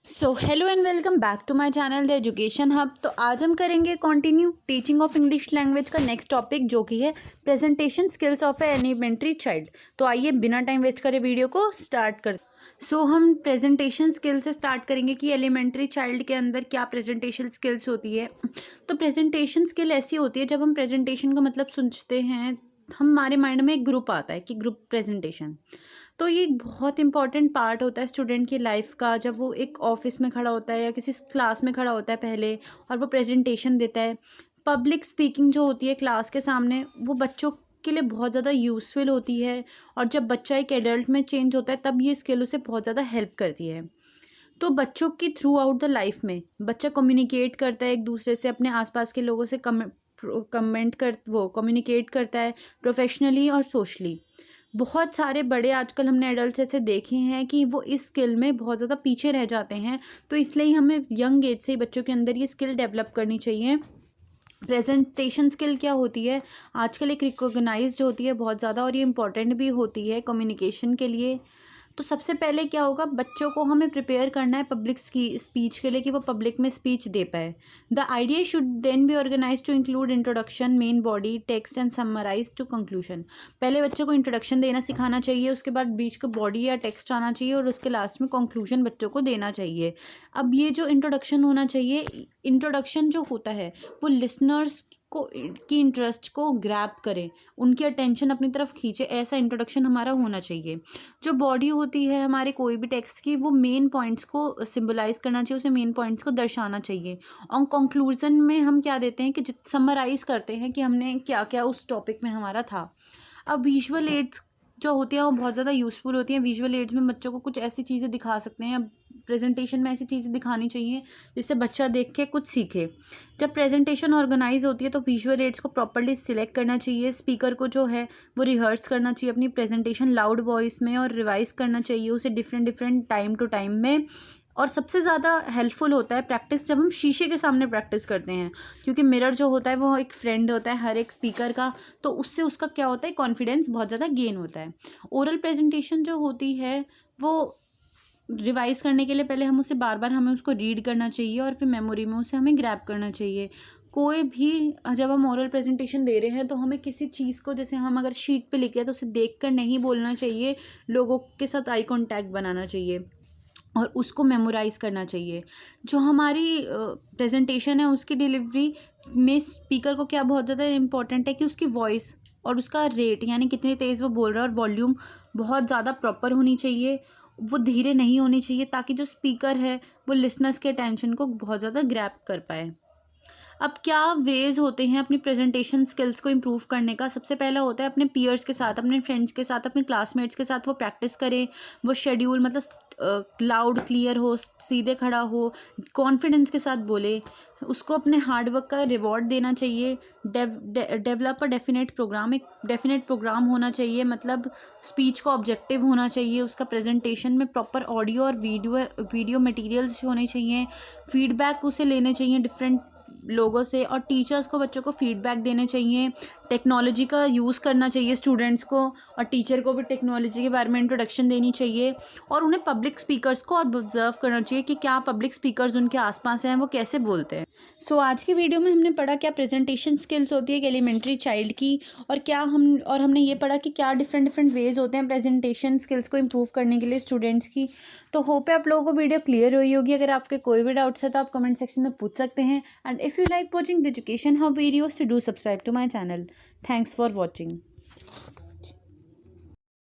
So hello and welcome back to my channel the education hub. तो आज हम करेंगे continue teaching of English language का next topic, जो कि है presentation skills of a elementary child. तो आइए बिना टाइम वेस्ट करे वीडियो को स्टार्ट कर। हम प्रेजेंटेशन स्किल से स्टार्ट करेंगे कि एलिमेंट्री चाइल्ड के अंदर क्या प्रेजेंटेशन स्किल्स होती है। तो प्रेजेंटेशन स्किल ऐसी होती है, जब हम प्रेजेंटेशन का मतलब सोचते हैं हमारे माइंड में एक ग्रुप आता है कि ग्रुप प्रेजेंटेशन। तो ये एक बहुत इंपॉर्टेंट पार्ट होता है स्टूडेंट की लाइफ का, जब वो एक ऑफिस में खड़ा होता है या किसी क्लास में खड़ा होता है पहले, और वो प्रेजेंटेशन देता है। पब्लिक स्पीकिंग जो होती है क्लास के सामने, वो बच्चों के लिए बहुत ज़्यादा यूज़फुल होती है। और जब बच्चा एक एडल्ट में चेंज होता है तब ये स्किल उसे बहुत ज़्यादा हेल्प करती है। तो बच्चों की थ्रू आउट द लाइफ में बच्चा कम्युनिकेट करता है एक दूसरे से, अपने आसपास के लोगों से कम्युनिकेट करता है प्रोफेशनली और सोशली। बहुत सारे बड़े आजकल हमने एडल्ट्स ऐसे देखे हैं कि वो इस स्किल में बहुत ज़्यादा पीछे रह जाते हैं। तो इसलिए हमें यंग एज से ही बच्चों के अंदर ये स्किल डेवलप करनी चाहिए। प्रेजेंटेशन स्किल क्या होती है, आजकल एक रिकॉग्नाइज्ड होती है बहुत ज़्यादा, और ये इंपॉर्टेंट भी होती है कम्युनिकेशन के लिए। तो सबसे पहले क्या होगा, बच्चों को हमें प्रिपेयर करना है पब्लिक स्पीच के लिए, कि वो पब्लिक में स्पीच दे पाए। The idea should then be organise to include introduction, main body, text and summarise to conclusion. पहले बच्चों को इंट्रोडक्शन देना सिखाना चाहिए, उसके बाद बीच को बॉडी या टेक्स्ट आना चाहिए, और उसके लास्ट में कंक्लूजन बच्चों को देना चाहिए। अब ये जो इंट्रोडक्शन होना चाहिए, इंट्रोडक्शन जो होता है वो लिसनर्स को की इंटरेस्ट को ग्रैब करे, उनकी अटेंशन अपनी तरफ खींचे, ऐसा इंट्रोडक्शन हमारा होना चाहिए। जो बॉडी होती है हमारे कोई भी टेक्स्ट की, वो मेन पॉइंट्स को सिंबलाइज करना चाहिए, उसे मेन पॉइंट्स को दर्शाना चाहिए। और कंक्लूजन में हम क्या देते हैं कि समराइज करते हैं कि हमने क्या क्या उस टॉपिक में हमारा था। अब विजुअल एड्स जो होती हैं वो बहुत ज़्यादा यूज़फुल होती हैं। विजुअल एड्स में बच्चों को कुछ ऐसी चीज़ें दिखा सकते हैं, प्रेजेंटेशन में ऐसी चीज़ें दिखानी चाहिए जिससे बच्चा देख के कुछ सीखे। जब प्रेजेंटेशन ऑर्गेनाइज होती है तो विजुअल एड्स को प्रॉपर्ली सिलेक्ट करना चाहिए। स्पीकर को जो है वो रिहर्स करना चाहिए अपनी प्रेजेंटेशन लाउड वॉइस में, और रिवाइज करना चाहिए उसे different different time to time में। और सबसे ज़्यादा हेल्पफुल होता है प्रैक्टिस जब हम शीशे के सामने प्रैक्टिस करते हैं, क्योंकि मिरर जो होता है वो एक फ्रेंड होता है हर एक स्पीकर का। तो उससे उसका क्या होता है, कॉन्फिडेंस बहुत ज़्यादा गेन होता है। ओरल प्रेजेंटेशन जो होती है वो रिवाइज करने के लिए पहले हम उसे बार बार हमें उसको रीड करना चाहिए, और फिर मेमोरी में उसे हमें ग्रैब करना चाहिए। कोई भी जब हम ओरल प्रेजेंटेशन दे रहे हैं तो हमें किसी चीज़ को, जैसे हम अगर शीट पे लिखे हैं तो उसे देख कर नहीं बोलना चाहिए, लोगों के साथ आई कांटेक्ट बनाना चाहिए और उसको मेमोराइज़ करना चाहिए। जो हमारी प्रेजेंटेशन है उसकी डिलीवरी में स्पीकर को क्या बहुत ज़्यादा इम्पोर्टेंट है कि उसकी वॉइस और उसका रेट, यानी कितनी तेज़ वो बोल रहा है, और वॉल्यूम बहुत ज़्यादा प्रॉपर होनी चाहिए, वो धीरे नहीं होनी चाहिए, ताकि जो स्पीकर है वो लिसनर्स के अटेंशन को बहुत ज़्यादा ग्रैब कर पाए। अब क्या वेज़ होते हैं अपनी प्रेजेंटेशन स्किल्स को इम्प्रूव करने का। सबसे पहला होता है अपने पीयर्स के साथ, अपने फ्रेंड्स के साथ, अपने क्लासमेट्स के साथ वो प्रैक्टिस करें। वो शेड्यूल मतलब लाउड क्लियर हो, सीधे खड़ा हो, कॉन्फिडेंस के साथ बोले। उसको अपने हार्ड वर्क का रिवॉर्ड देना चाहिए। डेवलप अ डेफिनेट प्रोग्राम, एक डेफिनेट प्रोग्राम होना चाहिए, मतलब स्पीच का ऑब्जेक्टिव होना चाहिए। उसका प्रेजेंटेशन में प्रॉपर ऑडियो और वीडियो मटेरियल्स होने चाहिए। फीडबैक उसे लेने चाहिए डिफरेंट लोगों से, और टीचर्स को बच्चों को फीडबैक देने चाहिए। टेक्नोलॉजी का यूज़ करना चाहिए स्टूडेंट्स को, और टीचर को भी टेक्नोलॉजी के बारे में इंट्रोडक्शन देनी चाहिए। और उन्हें पब्लिक स्पीकर्स को ऑब्जर्व करना चाहिए कि क्या पब्लिक स्पीकर्स उनके आसपास हैं, वो कैसे बोलते हैं। आज की वीडियो में हमने पढ़ा क्या प्रेजेंटेशन स्किल्स होती है एक एलिमेंट्री चाइल्ड की, और हमने ये पढ़ा कि क्या डिफरेंट डिफरेंट वेज होते हैं प्रेजेंटेशन स्किल्स को इम्प्रूव करने के लिए स्टूडेंट्स की। तो होप है आप लोगों को वीडियो क्लियर हुई होगी। अगर आपके कोई भी डाउट्स है तो आप कमेंट सेक्शन में पूछ सकते हैं। And if you like watching the Education Hub videos, to do subscribe to my channel. Thanks for watching.